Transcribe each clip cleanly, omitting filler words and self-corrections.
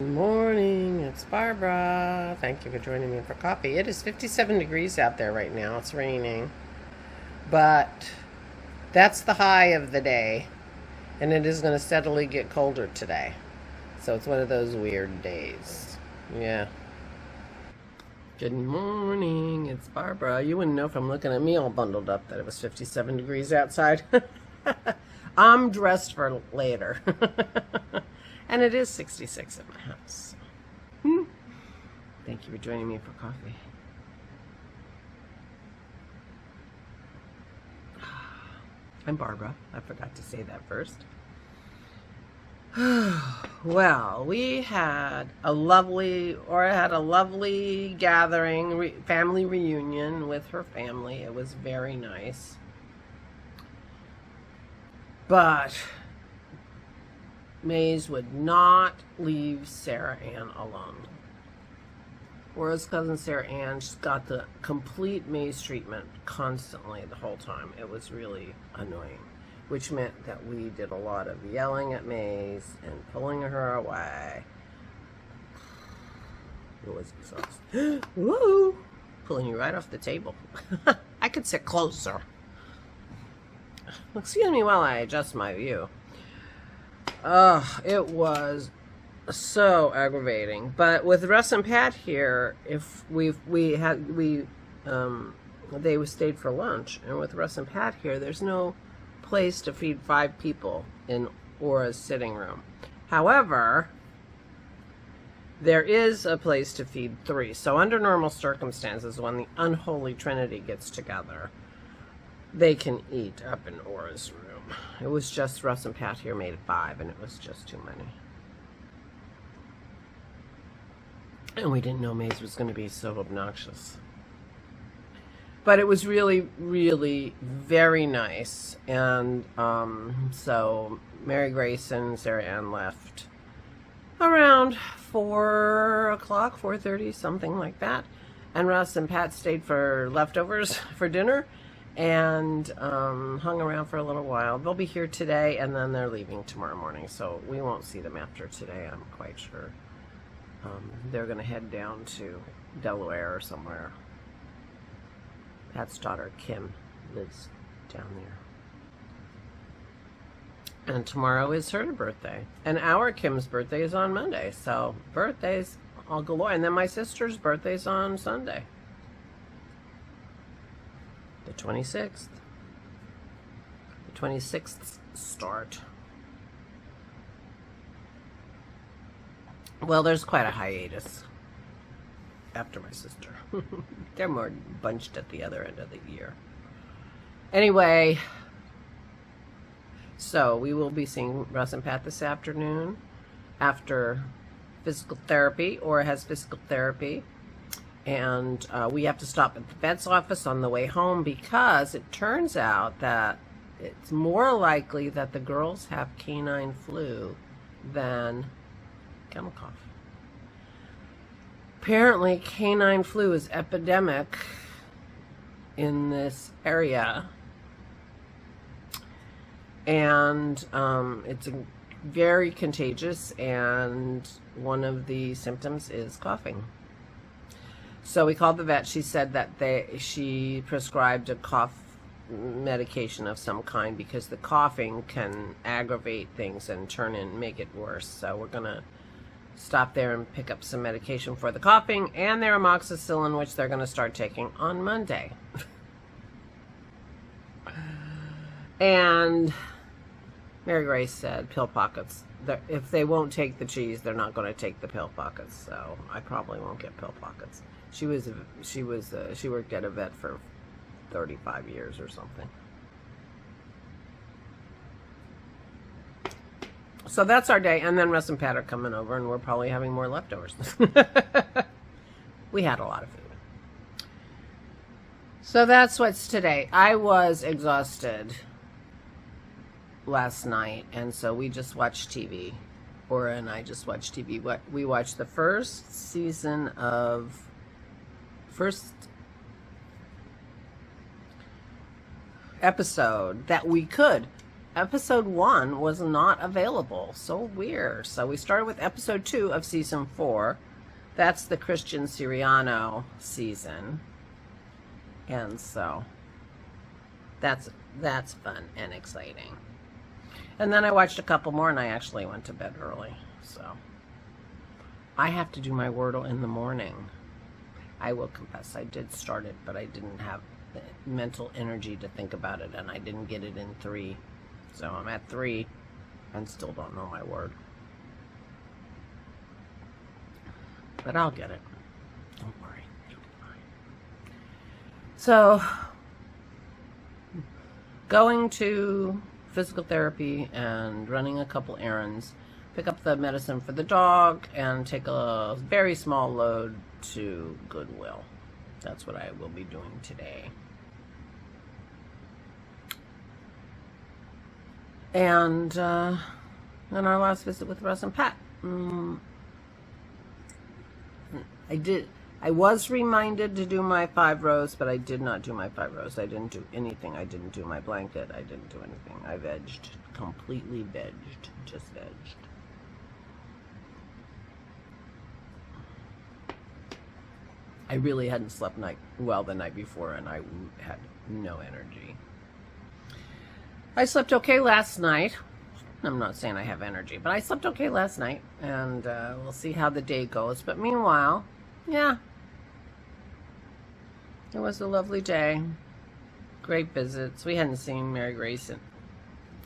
Morning, it's Barbara. Thank you for joining me for coffee. It is 57 degrees out there right now. It's raining. But that's the high of the day. And it is going to steadily get colder today. So it's one of those weird days. Yeah. Good morning, it's Barbara. You wouldn't know from looking at me all bundled up that it was 57 degrees outside. I'm dressed for later. And it is 66 at my house. Thank you for joining me for coffee. I'm Barbara. I forgot to say that first. Well, we had a lovely gathering, family reunion with her family. It was very nice. But Maze would not leave Sarah Ann alone. Whereas cousin Sarah Ann just got the complete Maze treatment constantly the whole time. It was really annoying, which meant that we did a lot of yelling at Maze and pulling her away. It was exhausting. Woo! Pulling you right off the table. I could sit closer. Excuse me while I adjust my view. It was so aggravating. But with Russ and Pat here, if they stayed for lunch, and with Russ and Pat here, there's no place to feed 5 people in Aura's sitting room. However, there is a place to feed 3. So under normal circumstances, when the unholy trinity gets together, they can eat up in Aura's room. It was just Russ and Pat here made 5, and it was just too many. And we didn't know Maze was going to be so obnoxious. But it was really, really very nice. And so Mary Grace and Sarah Ann left around 4 o'clock, 4:30, something like that. And Russ and Pat stayed for leftovers for dinner. And hung around for a little while. They'll be here today, and then they're leaving tomorrow morning, so we won't see them after today, I'm quite sure. They're going to head down to Delaware or somewhere. Pat's daughter, Kim, lives down there. And tomorrow is her birthday. And our Kim's birthday is on Monday, so birthdays all galore. And then my sister's birthday's on Sunday. The 26th. The 26th start. Well, there's quite a hiatus after my sister. They're more bunched at the other end of the year. Anyway, so we will be seeing Russ and Pat this afternoon after physical therapy, or has physical therapy. And we have to stop at the vet's office on the way home because it turns out that it's more likely that the girls have canine flu than kennel cough. Apparently, canine flu is epidemic in this area. And it's very contagious, and one of the symptoms is coughing. So we called the vet. She said that she prescribed a cough medication of some kind because the coughing can aggravate things and make it worse. So we're going to stop there and pick up some medication for the coughing and their amoxicillin, which they're going to start taking on Monday. And Mary Grace said pill pockets. If they won't take the cheese, they're not going to take the pill pockets. So I probably won't get pill pockets. She worked at a vet for 35 years or something. So that's our day, and then Russ and Pat are coming over, and we're probably having more leftovers. We had a lot of food. So that's what's today. I was exhausted last night, and so we just watched TV. Aura and I just watched TV. We watched the first episode that we could episode 1 was not available. So weird. So we started with episode 2 of season 4. That's the Christian Siriano season. And so that's fun and exciting. And then I watched a couple more and I actually went to bed early. So I have to do my Wordle in the morning. I will confess I did start it, but I didn't have the mental energy to think about it, and I didn't get it in 3. So I'm at 3 and still don't know my word. But I'll get it. Don't worry. It'll be fine. So, going to physical therapy and running a couple errands, pick up the medicine for the dog, and take a very small load to Goodwill. That's what I will be doing today. And then our last visit with Russ and Pat. I was reminded to do my 5 rows, but I did not do my 5 rows. I didn't do anything. I didn't do my blanket. I didn't do anything. I vegged. Completely vegged. Just vegged. I really hadn't slept well the night before, and I had no energy. I slept okay last night. I'm not saying I have energy, but I slept okay last night, and we'll see how the day goes. But meanwhile, yeah, it was a lovely day. Great visits. We hadn't seen Mary Grace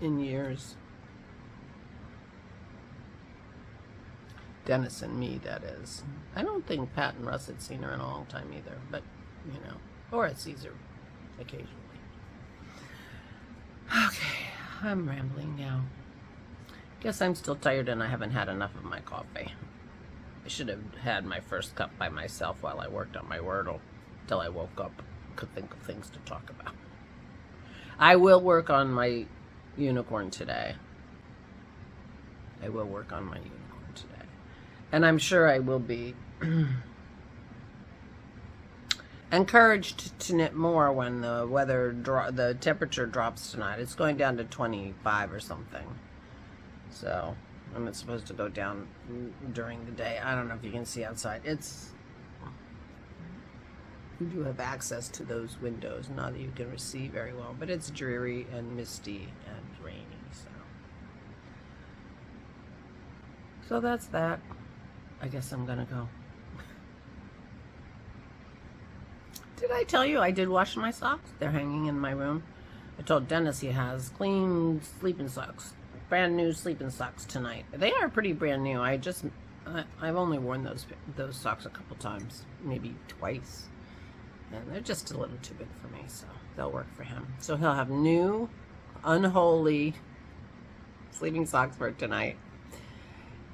in years. Dennis and me, that is. I don't think Pat and Russ had seen her in a long time either, but, you know, or at Caesar occasionally. Okay, I'm rambling now. Guess I'm still tired and I haven't had enough of my coffee. I should have had my first cup by myself while I worked on my Wordle till I woke up, could think of things to talk about. I will work on my unicorn today. I will work on my unicorn today. And I'm sure I will be encouraged to knit more when the temperature drops tonight. It's going down to 25 or something. So, I'm supposed to go down during the day. I don't know if you can see outside. You do have access to those windows. Not that you can see very well, but it's dreary and misty and rainy. So that's that. I guess I'm gonna go. Did I tell you I did wash my socks? They're hanging in my room. I told Dennis he has clean sleeping socks. Brand new sleeping socks tonight. They are pretty brand new. I've only worn those socks a couple times, maybe twice. And they're just a little too big for me, so they'll work for him. So he'll have new, unholy sleeping socks for tonight.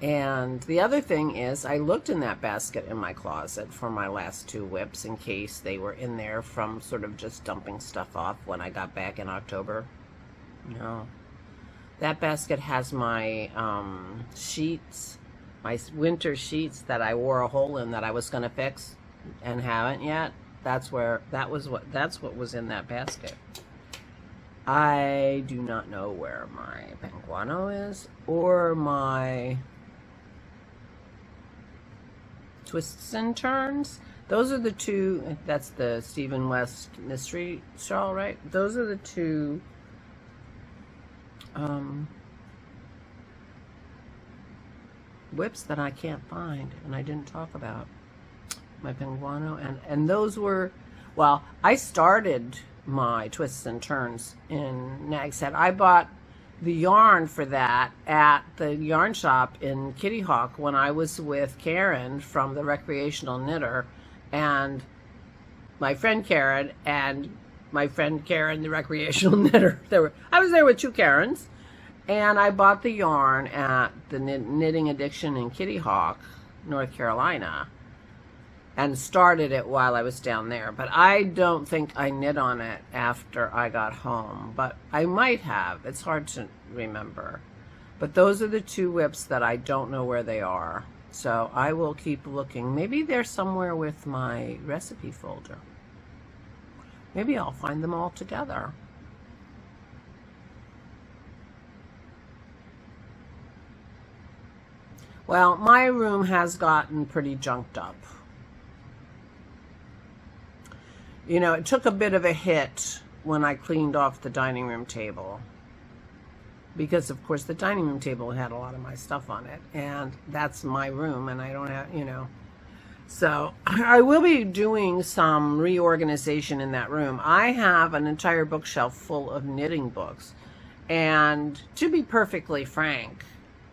And the other thing is, I looked in that basket in my closet for my last 2 whips in case they were in there from sort of just dumping stuff off when I got back in October. No. That basket has my sheets, my winter sheets that I wore a hole in that I was going to fix and haven't yet. That's what was in that basket. I do not know where my Penguano is or my Twists and Turns. Those are the 2, that's the Stephen West mystery shawl, right? Those are the 2 whips that I can't find and I didn't talk about. My Penguano, and those were, well, I started my Twists and Turns in Nag's Head. I bought the yarn for that at the yarn shop in Kitty Hawk when I was with Karen from the Recreational Knitter, and my friend Karen, the Recreational Knitter. I was there with 2 Karens, and I bought the yarn at the Knitting Addiction in Kitty Hawk, North Carolina, and started it while I was down there. But I don't think I knit on it after I got home, but I might have. It's hard to remember. But those are the 2 whips that I don't know where they are. So I will keep looking. Maybe they're somewhere with my recipe folder. Maybe I'll find them all together. Well, my room has gotten pretty junked up. You know, it took a bit of a hit when I cleaned off the dining room table. Because, of course, the dining room table had a lot of my stuff on it. And that's my room, and I don't have, you know. So I will be doing some reorganization in that room. I have an entire bookshelf full of knitting books. And to be perfectly frank,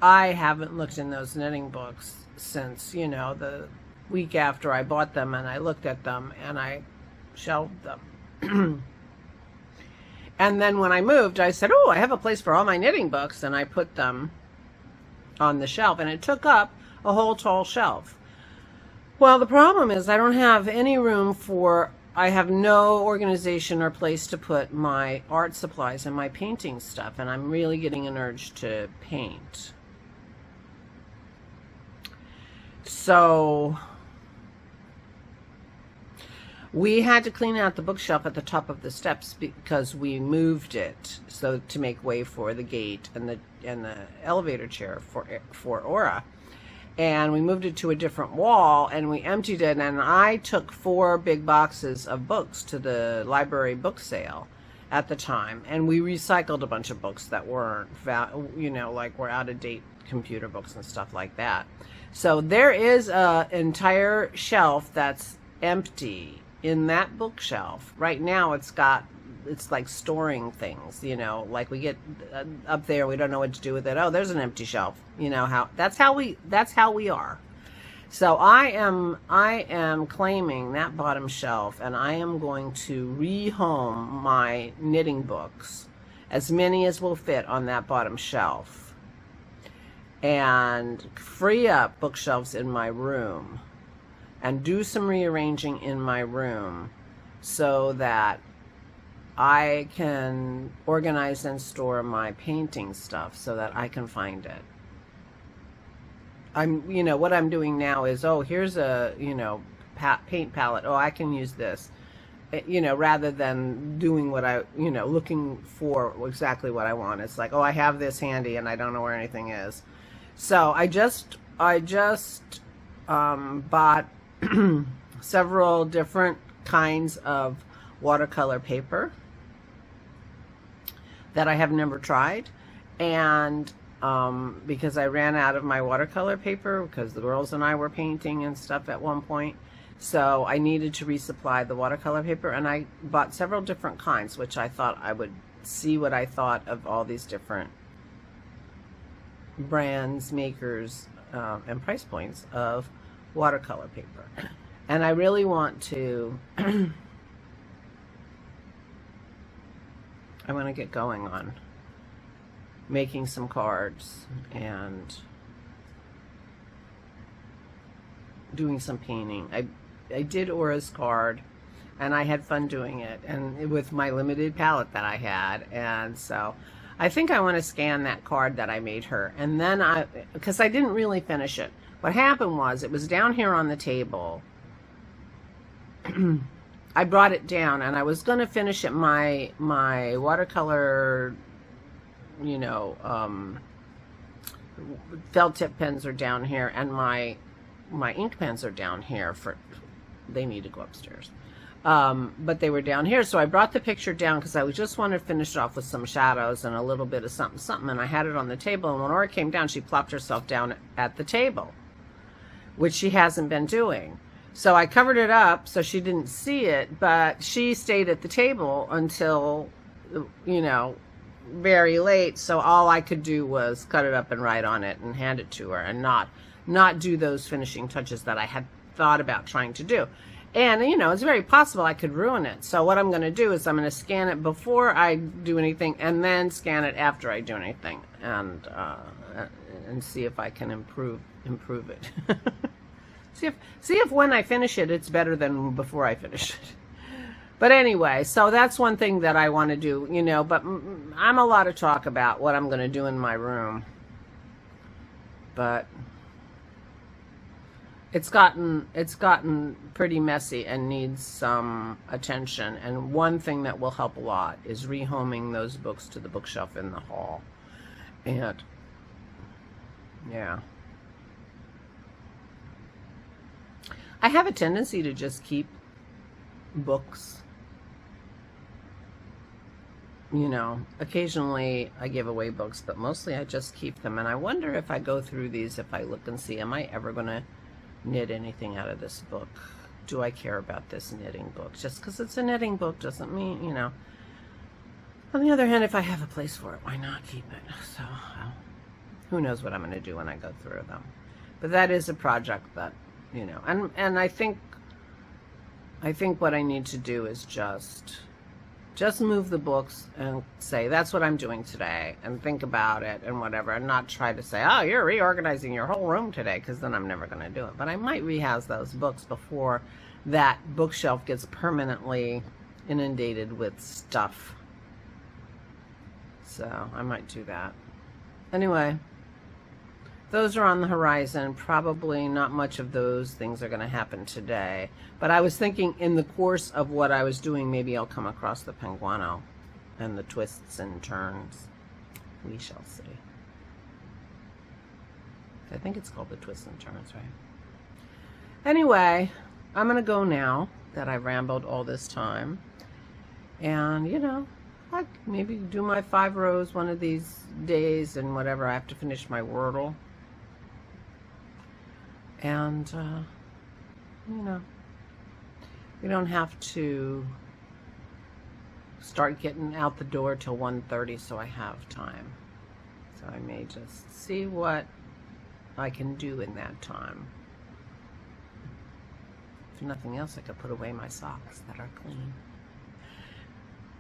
I haven't looked in those knitting books since, you know, the week after I bought them, and I looked at them and I shelved them. And then when I moved, I said, oh, I have a place for all my knitting books, and I put them on the shelf, and it took up a whole tall shelf. Well, the problem is I don't have any room for, I have no organization or place to put my art supplies and my painting stuff, and I'm really getting an urge to paint. So we had to clean out the bookshelf at the top of the steps because we moved it so to make way for the gate and the elevator chair for Aura. And we moved it to a different wall, and we emptied it, and I took 4 big boxes of books to the library book sale at the time, and we recycled a bunch of books that weren't, you know, like were out of date computer books and stuff like that. So there is an entire shelf that's empty in that bookshelf. Right now it's like storing things, you know, like we get up there, we don't know what to do with it. Oh, there's an empty shelf. You know that's how we are. So I am claiming that bottom shelf, and I am going to rehome my knitting books, as many as will fit on that bottom shelf, and free up bookshelves in my room and do some rearranging in my room so that I can organize and store my painting stuff so that I can find it. You know, what I'm doing now is, oh, here's a, you know, paint palette. Oh, I can use this. You know, rather than doing what I, you know, looking for exactly what I want. It's like, oh, I have this handy and I don't know where anything is. So I just bought several different kinds of watercolor paper that I have never tried, and because I ran out of my watercolor paper because the girls and I were painting and stuff at one point, so I needed to resupply the watercolor paper, and I bought several different kinds, which I thought I would see what I thought of all these different brands, makers, and price points of watercolor paper. And I really want to I want to get going on making some cards and doing some painting. I did Aura's card, and I had fun doing it, and with my limited palette that I had, and so I think I want to scan that card that I made her, and then because I didn't really finish it. What happened was, it was down here on the table. I brought it down, and I was going to finish it. My watercolor, you know, felt tip pens are down here, and my ink pens are down here. They need to go upstairs, but they were down here. So I brought the picture down because I just wanted to finish it off with some shadows and a little bit of something, and I had it on the table. And when Aura came down, she plopped herself down at the table, which she hasn't been doing. So I covered it up so she didn't see it, but she stayed at the table until, you know, very late. So all I could do was cut it up and write on it and hand it to her, and not do those finishing touches that I had thought about trying to do. And, you know, it's very possible I could ruin it. So what I'm going to do is I'm going to scan it before I do anything, and then scan it after I do anything, and see if I can improve it. See if when I finish it, it's better than before I finish it. But anyway, so that's one thing that I want to do, you know, but I'm a lot of talk about what I'm going to do in my room. But it's gotten pretty messy and needs some attention. And one thing that will help a lot is rehoming those books to the bookshelf in the hall. And yeah. I have a tendency to just keep books. You know, occasionally I give away books, but mostly I just keep them. And I wonder if I go through these, if I look and see, am I ever going to knit anything out of this book? Do I care about this knitting book? Just because it's a knitting book doesn't mean, you know. On the other hand, if I have a place for it, why not keep it? So, who knows what I'm going to do when I go through them. But that is a project that, you know, and I think what I need to do is just move the books and say, that's what I'm doing today, and think about it and whatever, and not try to say, oh, you're reorganizing your whole room today, because then I'm never going to do it. But I might rehouse those books before that bookshelf gets permanently inundated with stuff. So I might do that. Anyway, those are on the horizon. Probably not much of those things are going to happen today. But I was thinking in the course of what I was doing, maybe I'll come across the penguano and the twists and turns. We shall see. I think it's called the twists and turns, right? Anyway, I'm going to go now that I rambled all this time. And, you know, I'll maybe do my 5 rows one of these days and whatever. I have to finish my Wordle. And, you know, we don't have to start getting out the door till 1:30, so I have time. So I may just see what I can do in that time. If nothing else, I could put away my socks that are clean.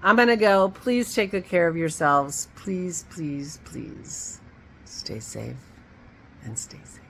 I'm going to go. Please take good care of yourselves. Please, please, please stay safe and stay safe.